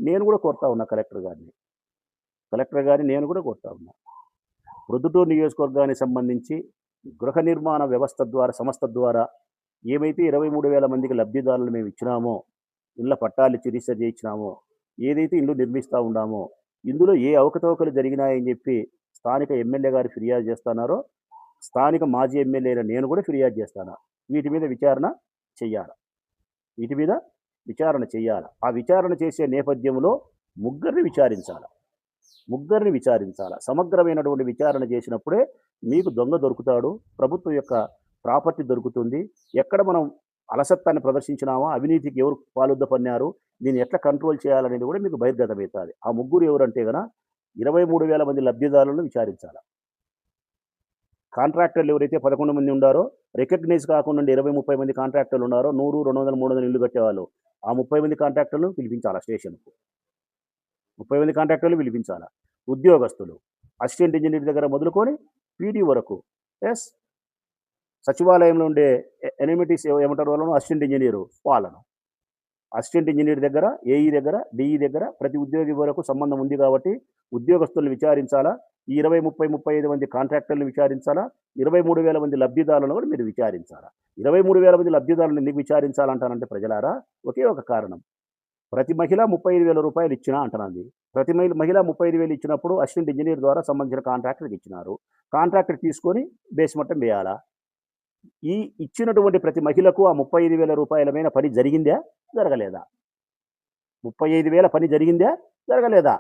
నేను కూడా కోరుతా ఉన్నా కలెక్టర్ గారిని నేను కూడా కోరుతా ఉన్నా. ప్రొద్దుటూరు నియోజకవర్గానికి సంబంధించి గృహ నిర్మాణ వ్యవస్థ ద్వారా, సంస్థ ద్వారా ఏమైతే 23,000 మందికి లబ్ధిదారులు మేము ఇచ్చినామో, ఇళ్ల పట్టాలిచ్చి రిజిస్టర్ చేయించినామో, ఏదైతే ఇల్లు నిర్మిస్తా ఉన్నామో, ఇందులో ఏ అవకతవకలు జరిగినాయని చెప్పి స్థానిక ఎమ్మెల్యే గారు ఫిర్యాదు చేస్తున్నారో, స్థానిక మాజీ ఎమ్మెల్యే అయిన నేను కూడా ఫిర్యాదు చేస్తాను. వీటి మీద విచారణ చెయ్యాల. వీటి మీద విచారణ చెయ్యాల. ఆ విచారణ చేసే నేపథ్యంలో ముగ్గురిని విచారించాల. సమగ్రమైనటువంటి విచారణ చేసినప్పుడే మీకు దొంగ దొరుకుతాడు. ప్రభుత్వం యొక్క ప్రాపర్టీ దొరుకుతుంది. ఎక్కడ మనం అలసత్వాన్ని ప్రదర్శించినామా, అవినీతికి ఎవరు పాలుద్దపన్నారు, దీన్ని ఎట్లా కంట్రోల్ చేయాలనేది కూడా మీకు బహిర్గతమవుతుంది. ఆ ముగ్గురు ఎవరంటే గన 23,000 మంది లబ్ధిదారులను విచారించాల. కాంట్రాక్టర్లు ఎవరైతే 11 మంది ఉండారో, రికగ్నైజ్ కాకుండా 20-30 మంది కాంట్రాక్టర్లు ఉన్నారో, 100, 200, 300 ఇల్లు కట్టేవాళ్ళు, ఆ 30 మంది కాంట్రాక్టర్లను పిలిపించాలా స్టేషన్కు. 30 మంది కాంట్రాక్టర్లు పిలిపించాలా. ఉద్యోగస్తులు అసిస్టెంట్ ఇంజనీర్ దగ్గర మొదలుకొని పీడీ వరకు, ఎస్ సచివాలయంలో ఉండే ఎనిమిటీస్ ఏమంటారు వాళ్ళను, అసిస్టెంట్ ఇంజనీరు వాళ్ళను, అసిస్టెంట్ ఇంజనీర్ దగ్గర, ఏఈ దగ్గర, డిఈ దగ్గర ప్రతి ఉద్యోగి వరకు సంబంధం ఉంది కాబట్టి ఉద్యోగస్తులను విచారించాలా. ఈ 20, 30, 35 మంది కాంట్రాక్టర్లను విచారించాలా. 23,000 మంది లబ్ధిదారులను కూడా మీరు విచారించాలా. 23,000 మంది లబ్ధిదారులను ఎందుకు విచారించాలంటానంటే ప్రజలారా, ఒకే ఒక కారణం. ప్రతి మహిళ 35,000 రూపాయలు ఇచ్చినా అంటున్నది. ప్రతి మహిళ 35,000 ఇచ్చినప్పుడు అసిస్టెంట్ ఇంజనీర్ ద్వారా సంబంధించిన కాంట్రాక్టర్కి ఇచ్చినారు. కాంట్రాక్టర్ తీసుకొని బేస్మట్టం వేయాలా. ఈ ఇచ్చినటువంటి ప్రతి మహిళకు ఆ 35,000 రూపాయల మీద పని జరిగిందా, జరగలేదా? 35,000 పని జరిగిందా, జరగలేదా?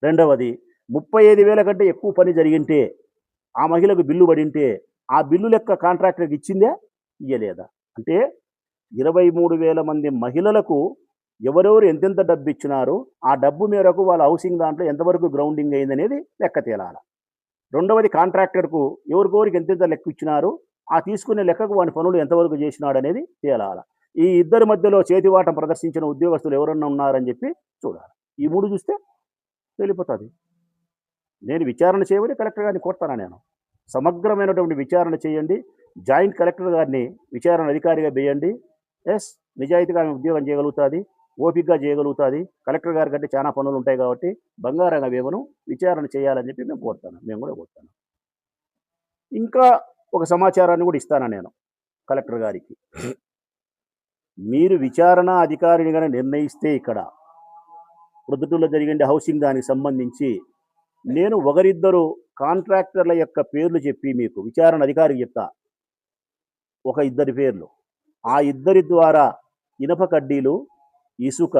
రెండవది, 35,000 కంటే ఎక్కువ పని జరిగింటే, ఆ మహిళకు బిల్లు పడింటే, ఆ బిల్లు లెక్క కాంట్రాక్టర్కి ఇచ్చిందా, ఇయ్యలేదా? అంటే 23,000 మంది మహిళలకు ఎవరెవరు ఎంతెంత డబ్బు ఇచ్చినారు, ఆ డబ్బు మేరకు వాళ్ళ హౌసింగ్ దాంట్లో ఎంతవరకు గ్రౌండింగ్ అయిందనేది లెక్క తేలాలి. రెండవది, కాంట్రాక్టర్కు ఎవరికోరికి ఎంతెంత లెక్క ఇచ్చినారు, ఆ తీసుకునే లెక్కకు వాని పనులు ఎంతవరకు చేసినాడు అనేది తేలాలి. ఈ ఇద్దరి మధ్యలో చేతివాటం ప్రదర్శించిన ఉద్యోగస్తులు ఎవరన్నా ఉన్నారని చెప్పి చూడాలి. ఈ 3 చూస్తే వెళ్ళిపోతుంది. నేను విచారణ చేయమని కలెక్టర్ గారిని కోరుతాను. నేను సమగ్రమైనటువంటి విచారణ చేయండి. జాయింట్ కలెక్టర్ గారిని విచారణ అధికారిగా వేయండి. ఎస్, నిజాయితీగా ఆమె ఉద్యోగం చేయగలుగుతుంది, ఓపికగా చేయగలుగుతుంది. కలెక్టర్ గారి కంటే చాలా పనులు ఉంటాయి కాబట్టి బంగారంగా వేమను విచారణ చేయాలని చెప్పి మేము కూడా కోరుతాను. ఇంకా ఒక సమాచారాన్ని కూడా ఇస్తాను నేను కలెక్టర్ గారికి. మీరు విచారణ అధికారినిగా నిర్ణయిస్తే ఇక్కడ ప్రొద్దుటూరులో జరిగే హౌసింగ్ దానికి సంబంధించి నేను ఒకరిద్దరు కాంట్రాక్టర్ల యొక్క పేర్లు చెప్పి మీకు విచారణ అధికారికి చెప్తా. ఒక ఇద్దరి పేర్లు. ఆ ఇద్దరి ద్వారా ఇనప కడ్డీలు, ఇసుక,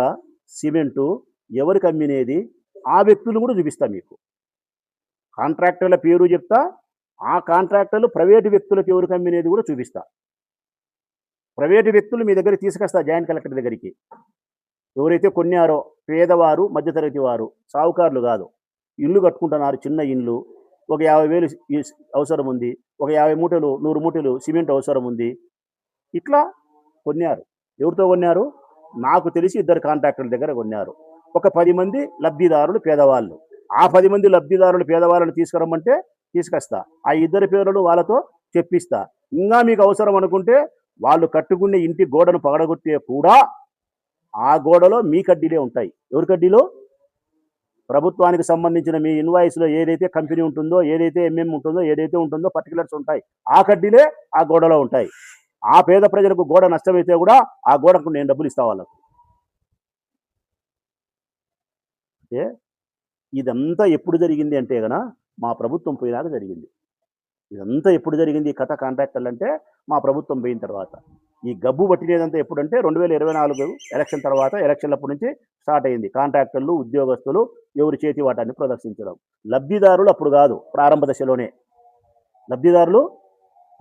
సిమెంటు ఎవరికి అమ్మినేది ఆ వ్యక్తులు కూడా చూపిస్తా మీకు. కాంట్రాక్టర్ల పేరు చెప్తా, ఆ కాంట్రాక్టర్లు ప్రైవేటు వ్యక్తులకు ఎవరికి అమ్మినేది కూడా చూపిస్తా. ప్రైవేటు వ్యక్తులు మీ దగ్గరికి తీసుకొస్తా జాయింట్ కలెక్టర్ దగ్గరికి. ఎవరైతే కొన్నారో పేదవారు, మధ్యతరగతి వారు, సావుకారులు కాదు, ఇల్లు కట్టుకుంటున్నారు, చిన్న ఇల్లు, ఒక 50,000 అవసరం ఉంది, ఒక 50 మూటలు 100 మూటలు సిమెంట్ అవసరం ఉంది, ఇట్లా కొన్నారు. ఎవరితో కొన్నారు? నాకు తెలిసి ఇద్దరు కాంట్రాక్టర్ల దగ్గర కొన్నారు. ఒక 10 మంది లబ్ధిదారులు పేదవాళ్ళు. ఆ 10 మంది లబ్ధిదారులు పేదవాళ్ళని తీసుకురమ్మంటే తీసుకొస్తా. ఆ ఇద్దరి పేర్లను వాళ్ళతో చెప్పిస్తా. ఇంకా మీకు అవసరం అనుకుంటే వాళ్ళు కట్టుకునే ఇంటి గోడను పగడగొట్టే కూడా ఆ గోడలో మీ కడ్డీలే ఉంటాయి. ఎవరి కడ్డీలో? ప్రభుత్వానికి సంబంధించిన మీ ఇన్వాయిస్లో ఏదైతే కంపెనీ ఉంటుందో, ఏదైతే ఎంఎం ఉంటుందో, ఏదైతే ఉంటుందో పర్టికులర్స్ ఉంటాయి. ఆ కడ్డీలే ఆ గోడలో ఉంటాయి. ఆ పేద ప్రజలకు గోడ నష్టమైతే కూడా ఆ గోడకు నేను డబ్బులు ఇస్తా వాళ్ళకు. అంటే ఇదంతా ఎప్పుడు జరిగింది అంటే గన మా ప్రభుత్వం పోయినాక జరిగింది. ఇదంతా ఎప్పుడు జరిగింది కథ కాంట్రాక్టర్లు అంటే మా ప్రభుత్వం పోయిన తర్వాత. ఈ గబ్బు పట్టినదంతా ఎప్పుడంటే 2024 ఎలక్షన్ తర్వాత, ఎలక్షన్లప్పటి నుంచి స్టార్ట్ అయింది. కాంట్రాక్టర్లు, ఉద్యోగస్తులు ఎవరి చేతి వాటాన్ని ప్రదర్శించడం. లబ్ధిదారులు అప్పుడు కాదు, ప్రారంభ దశలోనే. లబ్ధిదారులు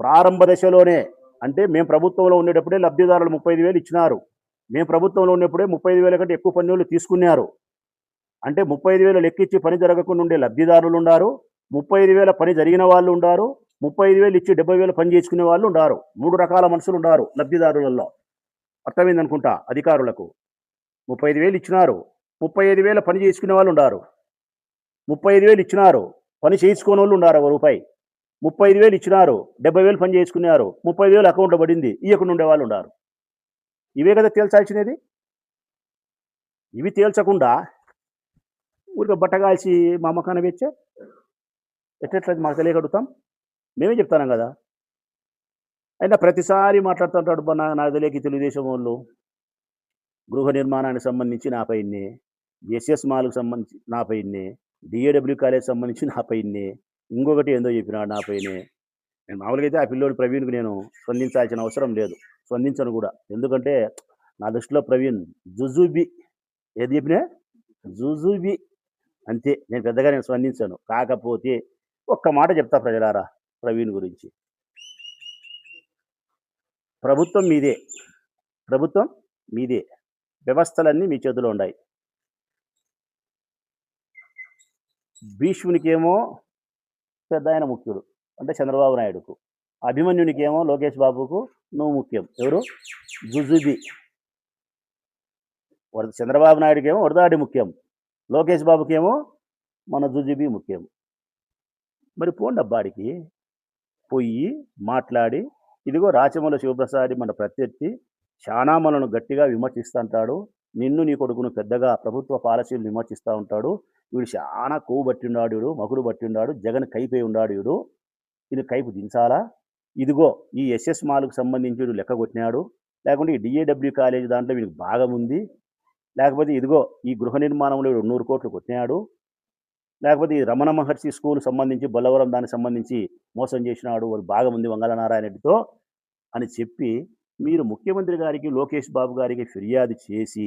ప్రారంభ దశలోనే. అంటే మేము ప్రభుత్వంలో ఉండేటప్పుడే లబ్ధిదారులు 35,000 ఇచ్చినారు. మేము ప్రభుత్వంలో ఉన్నప్పుడే 35,000 కంటే ఎక్కువ పన్నులు తీసుకున్నారు. అంటే 35,000 లెక్కించి పని జరగకుండా ఉండే లబ్ధిదారులు ఉన్నారు, 35,000 పని జరిగిన వాళ్ళు ఉన్నారు, 35,000 ఇచ్చి 70,000 పని చేసుకునే వాళ్ళు ఉన్నారు. 3 రకాల మనుషులు ఉన్నారు లబ్ధిదారులలో. అర్థమైంది అనుకుంటా అధికారులకు. 35,000 ఇచ్చినారు, 35,000 పని చేసుకునే వాళ్ళు ఉన్నారు, 35,000 ఇచ్చినారు, పని చేయించుకునే వాళ్ళు ఉన్నారు. రూపాయి 35,000 ఇచ్చినారు, 70,000 పని చేసుకున్నారు, 30,000 అకౌంట్లో పడింది, ఇవ్వకుండా ఉండే వాళ్ళు ఉన్నారు. ఇవే కదా తేల్చాల్సినది. ఇవి తేల్చకుండా ఊరికే బట్టగాల్చి మా మొఖాన వెచ్చే ఎట్లెట్లా మాకు తెలియగలుగుతాం? మేమే చెప్తాన్నాం కదా! అయినా ప్రతిసారి మాట్లాడుతుంటాడు నాకు తెలియక ఈ తెలుగుదేశం వోళ్ళు. గృహ నిర్మాణానికి సంబంధించి నా పైనే, ఎస్ఎస్ మాల్‌కి సంబంధించి నా పైనే, డీఏడబ్ల్యూ కాలేజ్ సంబంధించి నా పైనే, ఇంకొకటి ఏందో చెప్పినాడు నా పైనే. నేను మామూలుగా అయితే ఆ పిల్లోడు ప్రవీణ్‌కి నేను స్పందించాల్సిన అవసరం లేదు. స్పందించను కూడా. ఎందుకంటే నా దృష్టిలో ప్రవీణ్ జుజుబి. ఏది చెప్పినా? జుజుబి. అంతే. నేను పెద్దగా స్పందించను. కాకపోతే ఒక్క మాట చెప్తా ప్రజలారా ప్రవీణ్ గురించి. ప్రభుత్వం మీదే. ప్రభుత్వం మీదే. వ్యవస్థలన్నీ మీ చేతిలో ఉన్నాయి. భీష్మునికేమో పెద్దాయన ముఖ్యుడు. అంటే చంద్రబాబు నాయుడుకు. అభిమన్యునికేమో లోకేష్ బాబుకు నువ్వు ముఖ్యం. ఎవరు? జుజుబి. చంద్రబాబు నాయుడుకేమో వరదాడి ముఖ్యం. లోకేష్ బాబుకేమో మన జుజుబి ముఖ్యం. మరి పోండబ్బాడికి పోయి మాట్లాడి, ఇదిగో రాచమల్లు శివప్రసాద్ మన ప్రత్యర్థి చాలా మనను గట్టిగా విమర్శిస్తుంటాడు. నిన్ను నీ కొడుకును పెద్దగా ప్రభుత్వ పాలసీలు విమర్శిస్తూ ఉంటాడు. వీడు చాలా కొవ్వు పట్టిండాడు, వీడు మగుడు పట్టిండాడు, జగన్ కైపోయి ఉన్నాడు వీడు. ఇది కైపు దించాలా? ఇదిగో ఈ ఎస్ఎస్ మాల్‌కు సంబంధించి వీడు లెక్క కొట్టినాడు. లేకుంటే ఈ డీఏడబ్ల్యూ కాలేజ్ దాంట్లో వీడికి భాగం ఉంది. లేకపోతే ఇదిగో ఈ గృహ నిర్మాణంలో వీడు 100 కోట్లు కొట్టినాడు. లేకపోతే ఈ రమణ మహర్షి స్కూల్ సంబంధించి బొల్లవరం దానికి సంబంధించి మోసం చేసినాడు, వాడు భాగం ఉంది వంగలనారాయణ రెడ్డితో అని చెప్పి మీరు ముఖ్యమంత్రి గారికి, లోకేష్ బాబు గారికి ఫిర్యాదు చేసి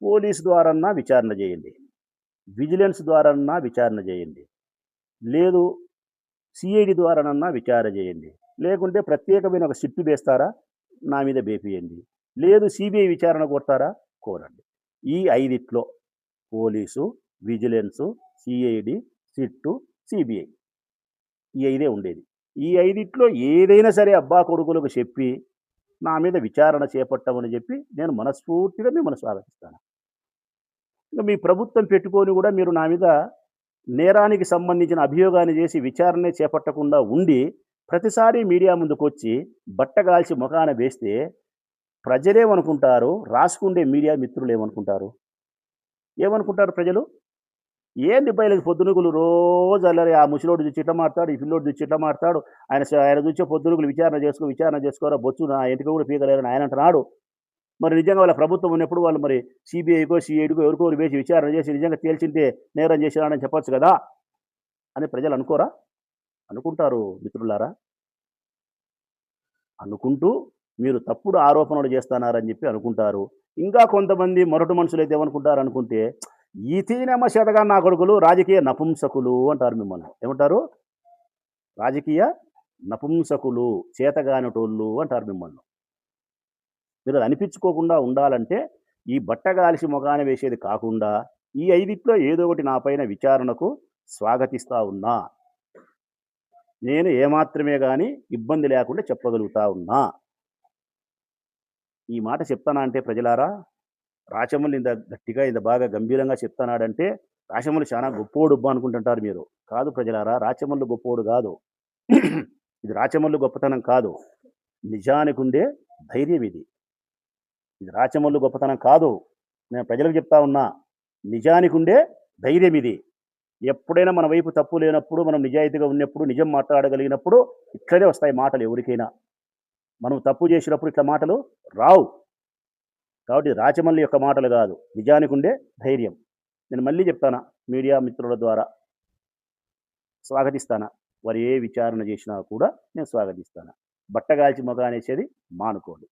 పోలీసు ద్వారాన్నా విచారణ చేయండి. విజిలెన్స్ ద్వారాన్నా విచారణ చేయండి. లేదు సిఐడి ద్వారానన్నా విచారణ చేయండి. లేకుంటే ప్రత్యేకమైన ఒక సిట్టు వేస్తారా? నా మీద బేపియండి. లేదు సిబిఐ విచారణ కోరతారా? కోరండి. ఈ 5 police, vigilance, CID, sit, CBI. ఈ 5 ఉండేది. ఈ 5 ఏదైనా సరే అబ్బా కొడుకులకు చెప్పి నా మీద విచారణ చేపట్టమని చెప్పి నేను మనస్ఫూర్తిగా మిమ్మల్ని స్వాగతిస్తాను. ఇంక మీ ప్రభుత్వం పెట్టుకొని కూడా మీరు నా మీద నేరానికి సంబంధించిన అభియోగాన్ని చేసి విచారణే చేపట్టకుండా ఉండి ప్రతిసారి మీడియా ముందుకొచ్చి బట్టగాల్చి ముఖాన వేస్తే ప్రజలేమనుకుంటారు? రాసుకుండే మీడియా మిత్రులు ఏమనుకుంటారు? ఏమనుకుంటారు ప్రజలు? ఏంది బయలుకి పొద్దునుగులు రోజు అల్లరి ఆ ముసలోడు చూసి ఇట్లా మాడతాడు, ఈ పిల్లోడు చూసి ఇట్లా మాడతాడు, ఆయన చూసే పొద్దునుగులు విచారణ చేసుకోరా బొచ్చు నా ఇంటికి కూడా పీకలేరని ఆయన అంటున్నాడు. మరి నిజంగా వాళ్ళ ప్రభుత్వం ఉన్నప్పుడు వాళ్ళు మరి సిబిఐకో, సిఐడికో ఎవరికో వేసి విచారణ చేసి నిజంగా తేల్చింటే నేరం చేసినాడని చెప్పొచ్చు కదా అని ప్రజలు అనుకోరా? అనుకుంటారు మిత్రులారా. అనుకుంటూ మీరు తప్పుడు ఆరోపణలు చేస్తున్నారని చెప్పి అనుకుంటారు. ఇంకా కొంతమంది మొరటు మనుషులైతే ఏమనుకుంటారు అనుకుంటే, ఈ తీనమ్మ శతగా నా కొడుకులు రాజకీయ నపుంసకులు అంటారు మిమ్మల్ని. ఏమంటారు? రాజకీయ నపుంసకులు, చేతగానిటోళ్ళు అంటారు మిమ్మల్ని. మీరు అది అనిపించుకోకుండా ఉండాలంటే ఈ బట్టగాలిసి మొగాన వేసేది కాకుండా ఈ 5 ఏదో ఒకటి నా పైన విచారణకు స్వాగతిస్తా ఉన్నా. నేను ఏమాత్రమే గాని ఇబ్బంది లేకుండా చెప్పగలుగుతా ఉన్నా. ఈ మాట చెప్తానా అంటే ప్రజలారా, రాచమల్లి ఇంత గట్టిగా ఇంత బాగా గంభీరంగా చెప్తున్నాడంటే రాచమల్లి చాలా గొప్పోడుబ్బా అనుకుంటుంటారు మీరు. కాదు ప్రజలారా, రాచమల్లు గొప్పోడు కాదు. ఇది రాచమల్లు గొప్పతనం కాదు. నిజానికుండే ధైర్యం ఇది. ఇది రాచమల్లు గొప్పతనం కాదు. నేను ప్రజలకు చెప్తా ఉన్నా. నిజానికుండే ధైర్యం ఇది. ఎప్పుడైనా మన వైపు తప్పు లేనప్పుడు, మనం నిజాయితీగా ఉన్నప్పుడు, నిజం మాట్లాడగలిగినప్పుడు ఇట్లనే వస్తాయి మాటలు ఎవరికైనా. మనం తప్పు చేసినప్పుడు ఇట్లా మాటలు రావు. కాబట్టి రాచమల్లి యొక్క మాటలు కాదు, నిజానికుండే ధైర్యం. నేను మళ్ళీ చెప్తానా మీడియా మిత్రుల ద్వారా స్వాగతిస్తానా. వారు ఏ విచారణ చేసినా కూడా నేను స్వాగతిస్తాను. బట్టగాల్చి మొగ అనేసేది మానుకోండి.